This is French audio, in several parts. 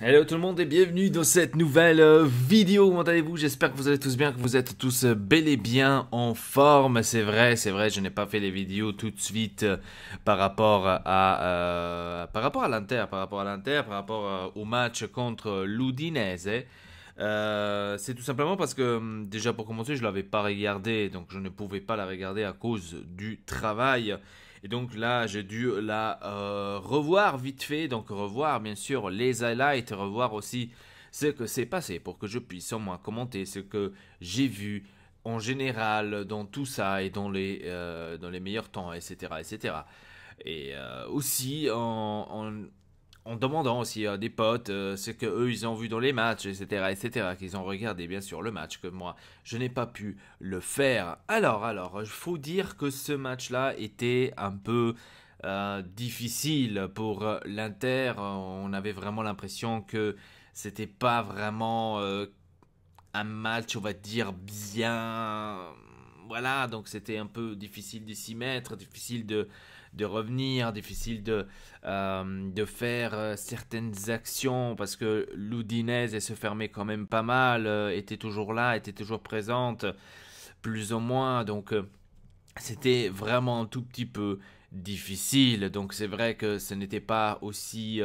Hello tout le monde et bienvenue dans cette nouvelle vidéo. Comment allez-vous? J'espère que vous allez tous bien, que vous êtes tous bel et bien en forme. C'est vrai, je n'ai pas fait les vidéos tout de suite par rapport à l'Inter, par rapport au match contre l'Udinese. C'est tout simplement parce que déjà pour commencer, je l'avais pas regardé, donc je ne pouvais pas la regarder à cause du travail. Et donc là, j'ai dû la revoir vite fait, donc revoir bien sûr les highlights, revoir aussi ce que s'est passé pour que je puisse au moins commenter ce que j'ai vu en général dans tout ça et dans les meilleurs temps, etc. etc. Et aussi en demandant aussi à des potes ce que eux ils ont vu dans les matchs, etc., etc., qu'ils ont regardé bien sûr le match que moi je n'ai pas pu le faire. Alors, il faut dire que ce match-là était un peu difficile pour l'Inter. On avait vraiment l'impression que c'était pas vraiment un match, on va dire, bien. Voilà, donc c'était un peu difficile de s'y mettre, difficile de revenir, difficile de faire certaines actions parce que l'Udinese se fermait quand même pas mal, était toujours là, était toujours présente, plus ou moins. Donc c'était vraiment un tout petit peu difficile. Donc c'est vrai que ce n'était pas aussi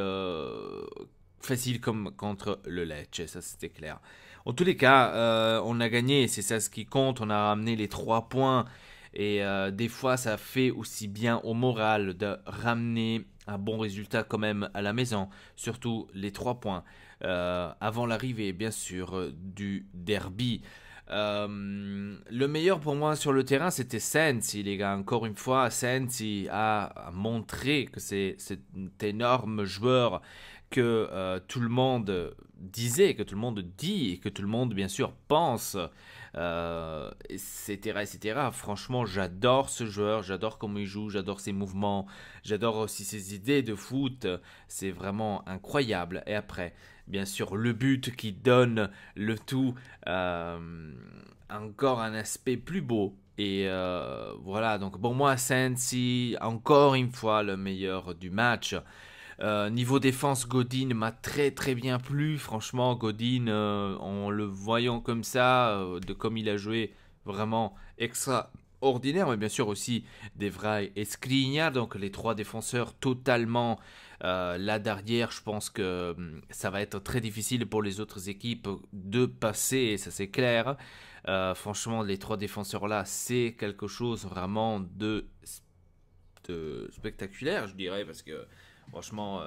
facile comme contre le Lecce, ça c'était clair. En tous les cas, on a gagné, c'est ça ce qui compte. On a ramené les 3 points. Et des fois, ça fait aussi bien au moral de ramener un bon résultat quand même à la maison. Surtout les 3 points. Avant l'arrivée, bien sûr, du derby. Le meilleur pour moi sur le terrain, c'était Sensi, les gars. Encore une fois, Sensi a montré que c'est cet énorme joueur que tout le monde disait, que tout le monde dit et que tout le monde, bien sûr, pense, etc., etc. Franchement, j'adore ce joueur, j'adore comment il joue, j'adore ses mouvements, j'adore aussi ses idées de foot. C'est vraiment incroyable. Et après, bien sûr, le but qui donne le tout encore un aspect plus beau. Et voilà, donc pour moi, Sensi, encore une fois, le meilleur du match. Niveau défense, Godin m'a très très bien plu. Franchement, Godin, en le voyant comme ça, de comme il a joué, vraiment extraordinaire. Mais bien sûr aussi Devray et Skriniar, donc les 3 défenseurs totalement là derrière. Je pense que ça va être très difficile pour les autres équipes de passer, ça c'est clair. Franchement, les 3 défenseurs là, c'est quelque chose vraiment de spectaculaire, je dirais, parce que franchement,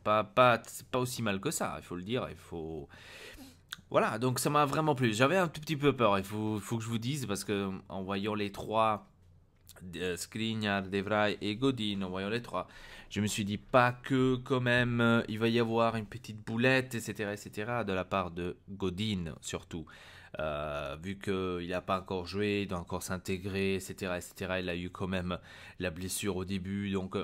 c'est pas aussi mal que ça, il faut le dire. Il faut. Voilà, donc ça m'a vraiment plu. J'avais un tout petit peu peur, faut que je vous dise, parce que en voyant les 3, Skriniar, Devray et Godin, en voyant les 3, je me suis dit pas que quand même il va y avoir une petite boulette, etc., etc., de la part de Godin surtout. Vu qu'il n'a pas encore joué, il doit encore s'intégrer, etc., etc. Il a eu quand même la blessure au début, donc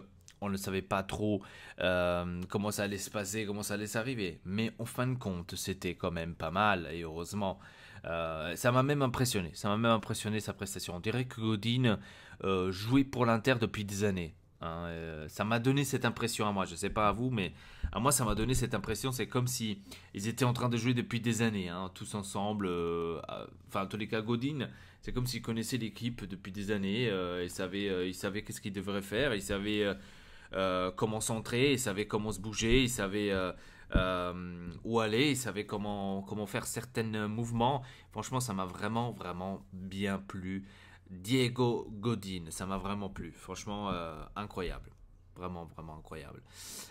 on ne savait pas trop comment ça allait se passer, comment ça allait s'arriver. Mais en fin de compte, c'était quand même pas mal, et heureusement. Ça m'a même impressionné, sa prestation. On dirait que Godin jouait pour l'Inter depuis des années. Hein. Ça m'a donné cette impression à moi, je sais pas à vous, mais à moi ça m'a donné cette impression. C'est comme si ils étaient en train de jouer depuis des années, hein, tous ensemble. Enfin, en tous les cas, Godin, c'est comme s'ils connaissaient l'équipe depuis des années. Ils savaient qu'est-ce qu'ils devraient faire, ils savaient comment s'entrer, ils savaient comment se bouger, ils savaient où aller, ils savaient comment faire certains mouvements. Franchement, ça m'a vraiment, vraiment bien plu. Diego Godin, ça m'a vraiment plu. Franchement, incroyable. Vraiment, vraiment incroyable.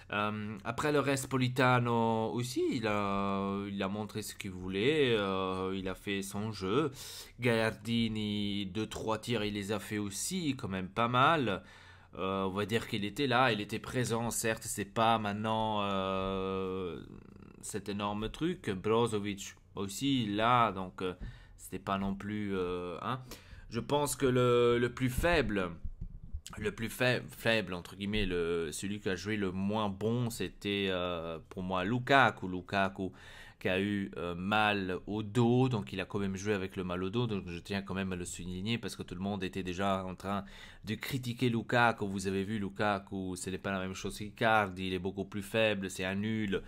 Après le reste, Politano aussi, il a montré ce qu'il voulait. Il a fait son jeu. Gagliardini, 2-3 tirs, il les a fait aussi, quand même pas mal. On va dire qu'il était là, il était présent, certes, c'est pas maintenant cet énorme truc. Brozovic aussi là, donc c'était pas non plus. Hein. Je pense que le plus faible entre guillemets, celui qui a joué le moins bon, c'était pour moi Lukaku. Lukaku qui a eu mal au dos, donc il a quand même joué avec le mal au dos, donc je tiens quand même à le souligner parce que tout le monde était déjà en train de critiquer Lukaku. Vous avez vu Lukaku, ce n'est pas la même chose qu'Icardi, il est beaucoup plus faible, c'est un nul.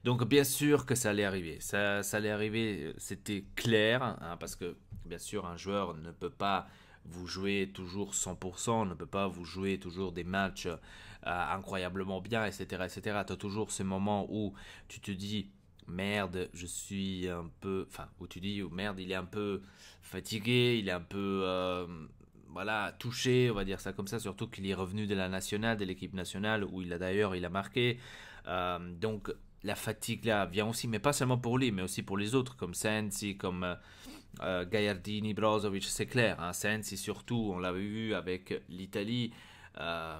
Donc bien sûr que ça allait arriver. Ça allait arriver, c'était clair, hein, parce que bien sûr un joueur ne peut pas vous jouer toujours 100%, ne peut pas vous jouer toujours des matchs incroyablement bien, etc. etc. Tu as toujours ce moment où tu te dis, merde, je suis un peu... Enfin, où tu dis, oh, merde, il est un peu fatigué, il est un peu... voilà, touché, on va dire ça comme ça, surtout qu'il est revenu de la nationale, de l'équipe nationale, où il a marqué. Donc la fatigue là vient aussi, mais pas seulement pour lui, mais aussi pour les autres, comme Sensi, comme Gagliardini, Brozovic, c'est clair. Hein, Sensi surtout, on l'avait vu avec l'Italie, euh,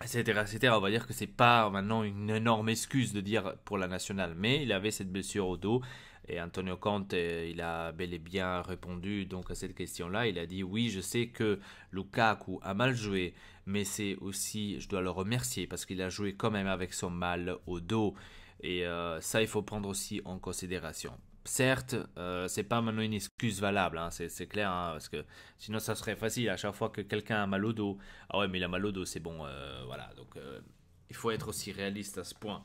etc., etc. On va dire que c'est pas maintenant une énorme excuse de dire pour la nationale, mais il avait cette blessure au dos. Et Antonio Conte, il a bel et bien répondu donc à cette question-là. Il a dit oui, je sais que Lukaku a mal joué, mais c'est aussi, je dois le remercier parce qu'il a joué quand même avec son mal au dos. Et ça, il faut prendre aussi en considération. Certes, c'est pas maintenant une excuse valable, hein, c'est clair, hein, parce que sinon ça serait facile à chaque fois que quelqu'un a mal au dos. Ah ouais, mais il a mal au dos, c'est bon, voilà. Donc il faut être aussi réaliste à ce point.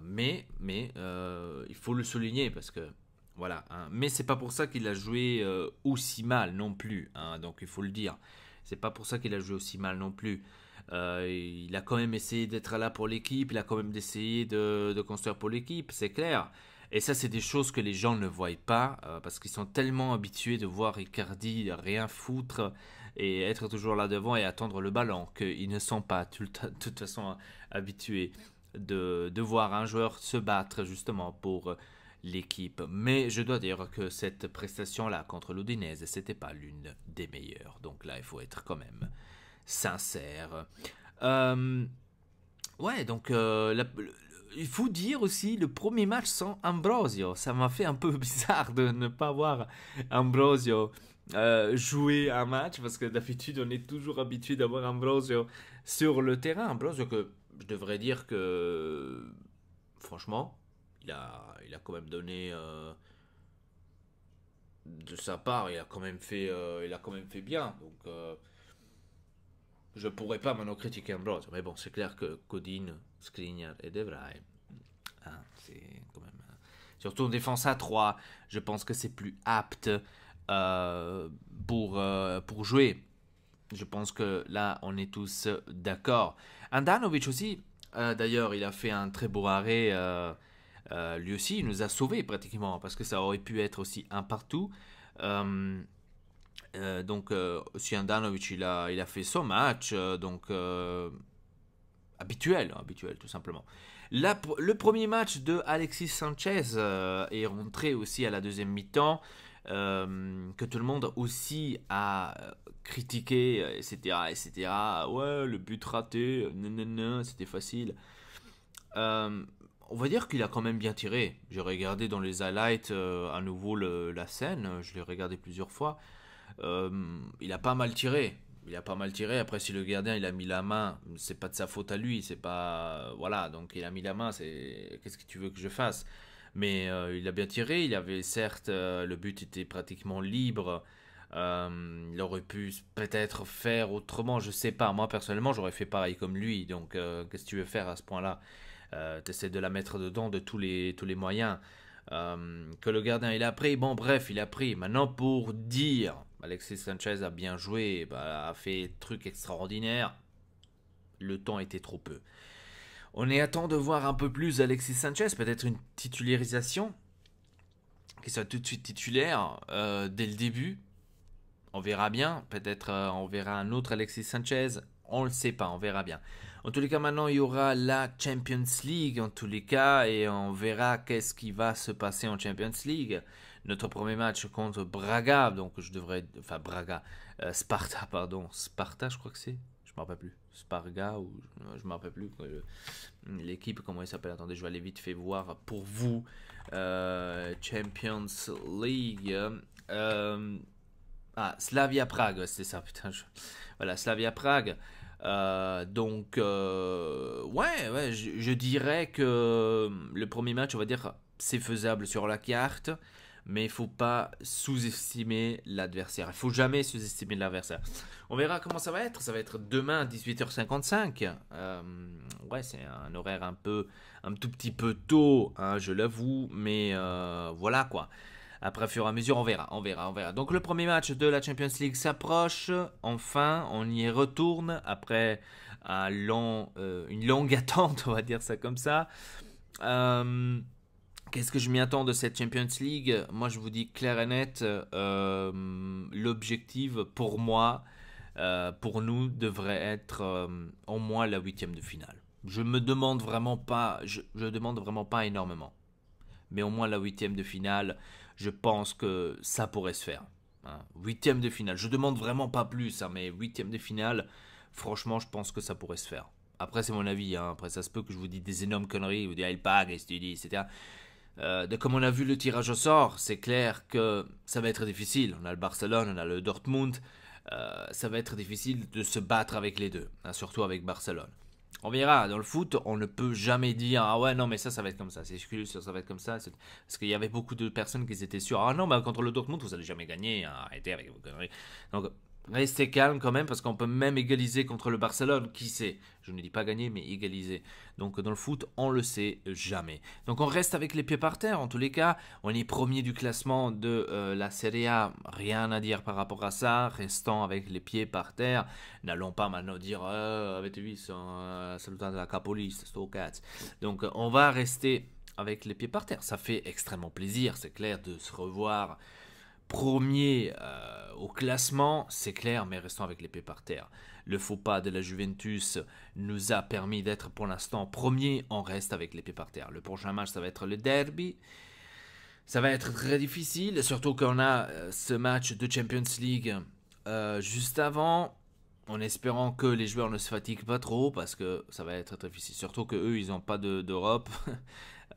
Mais il faut le souligner parce que voilà. Hein, mais c'est pas pour ça qu'il a joué aussi mal non plus. Hein, donc il faut le dire. C'est pas pour ça qu'il a joué aussi mal non plus. Il a quand même essayé d'être là pour l'équipe, il a quand même essayé de construire pour l'équipe, c'est clair. Et ça, c'est des choses que les gens ne voient pas parce qu'ils sont tellement habitués de voir Icardi rien foutre et être toujours là devant et attendre le ballon qu'ils ne sont pas de toute façon habitués de voir un joueur se battre justement pour l'équipe. Mais je dois dire que cette prestation-là contre l'Udinese, c'était pas l'une des meilleures. Donc là, il faut être quand même sincère. Euh, ouais, donc il faut dire aussi le premier match sans Ambrosio. Ça m'a fait un peu bizarre de ne pas voir Ambrosio jouer un match parce que d'habitude on est toujours habitué d'avoir Ambrosio sur le terrain. Ambrosio que je devrais dire que franchement, il a quand même donné de sa part, il a quand même fait bien. Donc je pourrais pas maintenant critiquer Ambrose, mais bon, c'est clair que Codine, Skriniar et De Vrij, hein, c'est quand même. Surtout en défense à 3, je pense que c'est plus apte pour jouer. Je pense que là, on est tous d'accord. Andanovic aussi, d'ailleurs, il a fait un très beau arrêt. Lui aussi, il nous a sauvés pratiquement, parce que ça aurait pu être aussi un partout. Euh, donc, aussi Andanovic, il a fait son match, donc habituel tout simplement. Le premier match de Alexis Sanchez est rentré aussi à la deuxième mi-temps, que tout le monde aussi a critiqué, etc., etc. Ouais, le but raté, non, c'était facile. Euh, on va dire qu'il a quand même bien tiré. J'ai regardé dans les highlights à nouveau la scène, je l'ai regardé plusieurs fois. Il a pas mal tiré. Il a pas mal tiré. Après, si le gardien il a mis la main, c'est pas de sa faute à lui. C'est pas voilà. Donc il a mis la main. C'est qu'est-ce que tu veux que je fasse? Mais il a bien tiré. Il avait certes le but était pratiquement libre. Il aurait pu peut-être faire autrement. Je sais pas. Moi personnellement, j'aurais fait pareil comme lui. Donc qu'est-ce que tu veux faire à ce point-là? T'essaies de la mettre dedans de tous les moyens. Que le gardien il a pris. Bon, bref, il a pris. Maintenant, pour dire Alexis Sanchez a bien joué, bah, a fait des trucs extraordinaires, le temps était trop peu. On est à temps de voir un peu plus Alexis Sanchez, peut-être une titularisation, qu'il soit tout de suite titulaire dès le début. On verra bien. Peut-être on verra un autre Alexis Sanchez. On ne le sait pas, on verra bien. En tous les cas, maintenant, il y aura la Champions League, en tous les cas, et on verra qu'est-ce qui va se passer en Champions League. Notre premier match contre Braga, donc je devrais... Enfin, Braga, Sparta, pardon. Sparta, je crois que c'est. Je me rappelle plus. Sparga, ou... Je me rappelle plus. L'équipe, comment il s'appelle? Attendez, je vais aller vite fait voir pour vous. Champions League. Slavia Prague, c'est ça, putain. Voilà, Slavia Prague. Donc, ouais, je dirais que le premier match, on va dire, c'est faisable sur la carte. mais il faut pas sous-estimer l'adversaire. Il faut jamais sous-estimer l'adversaire. On verra comment ça va être. Ça va être demain à 18h55. Ouais, c'est un horaire un tout petit peu tôt, hein, je l'avoue, mais voilà quoi. Après, au fur et à mesure, on verra. Donc, le premier match de la Champions League s'approche. Enfin, on y retourne après une longue attente, on va dire ça comme ça. Qu'est-ce que je m'y attends de cette Champions League? Moi, je vous dis clair et net, l'objectif pour moi, pour nous, devrait être au moins la huitième de finale. Je demande vraiment pas énormément, mais au moins la huitième de finale, je pense que ça pourrait se faire. Hein. Huitième de finale, je demande vraiment pas plus, hein, mais huitième de finale, franchement, je pense que ça pourrait se faire. Après, c'est mon avis. Hein. Après, ça se peut que je vous dise des énormes conneries, vous dites, il pague, etc. Comme on a vu le tirage au sort, c'est clair que ça va être difficile. On a le Barcelone, on a le Dortmund. Ça va être difficile de se battre avec les deux, hein, surtout avec Barcelone. On verra, dans le foot, on ne peut jamais dire ah ouais, non, mais ça va être comme ça, c'est exclu, ça va être comme ça. Parce qu'il y avait beaucoup de personnes qui étaient sûres ah non, bah, contre le Dortmund, vous n'allez jamais gagner, hein, arrêtez avec vos conneries. Donc, restez calme quand même, parce qu'on peut même égaliser contre le Barcelone, qui sait. Je ne dis pas gagner, mais égaliser. Donc, dans le foot, on le sait jamais. Donc, on reste avec les pieds par terre, en tous les cas. On est premier du classement de la Serie A, rien à dire par rapport à ça. Restons avec les pieds par terre. N'allons pas maintenant dire avete visto, salutate la capolista, sto cazzo. Donc, on va rester avec les pieds par terre. Ça fait extrêmement plaisir, c'est clair, de se revoir premier au classement, c'est clair, mais restons avec les pieds par terre. Le faux pas de la Juventus nous a permis d'être pour l'instant premier, on reste avec les pieds par terre. Le prochain match, ça va être le derby. Ça va être très difficile, surtout qu'on a ce match de Champions League juste avant, en espérant que les joueurs ne se fatiguent pas trop, parce que ça va être très difficile. Surtout qu'eux, ils n'ont pas d'Europe.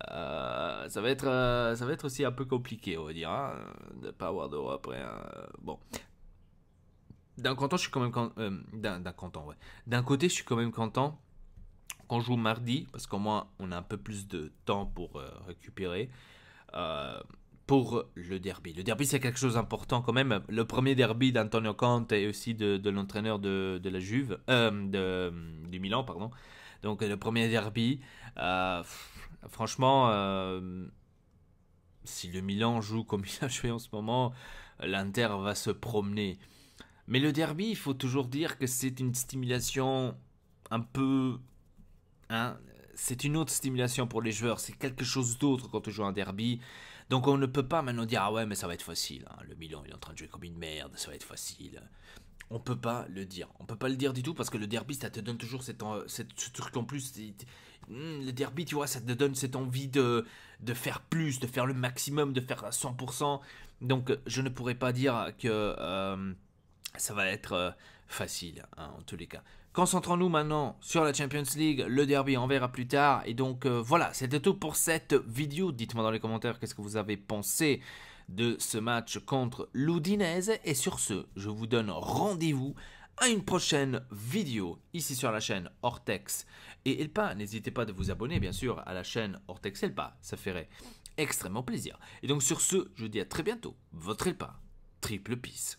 Ça va être aussi un peu compliqué, on va dire, hein, de ne pas avoir d'Europe. Bon, d'un content, je suis quand même d'un content, ouais. D'un côté, je suis quand même content qu'on joue mardi, parce qu'au moins, on a un peu plus de temps pour récupérer. Pour le derby. Le derby, c'est quelque chose d'important quand même. Le premier derby d'Antonio Conte et aussi de l'entraîneur de la Juve, du Milan, pardon. Donc, le premier derby, franchement, si le Milan joue comme il a joué en ce moment, l'Inter va se promener. Mais le derby, il faut toujours dire que c'est une stimulation un peu... Hein, c'est une autre stimulation pour les joueurs. C'est quelque chose d'autre quand on joue un derby. Donc on ne peut pas maintenant dire ah ouais mais ça va être facile. Hein. Le Milan il est en train de jouer comme une merde, ça va être facile. On peut pas le dire. On peut pas le dire du tout parce que le derby ça te donne toujours ce truc en plus. Le derby tu vois ça te donne cette envie de faire plus, de faire le maximum, de faire à 100%. Donc je ne pourrais pas dire que ça va être facile hein, en tous les cas. Concentrons-nous maintenant sur la Champions League, le derby, on verra plus tard. Et donc voilà, c'était tout pour cette vidéo. Dites-moi dans les commentaires qu'est-ce que vous avez pensé de ce match contre l'Udinese. Et sur ce, je vous donne rendez-vous à une prochaine vidéo ici sur la chaîne Ortex et Elpa. N'hésitez pas de vous abonner bien sûr à la chaîne Ortex Elpa, ça ferait extrêmement plaisir. Et donc sur ce, je vous dis à très bientôt. Votre Elpa, triple peace.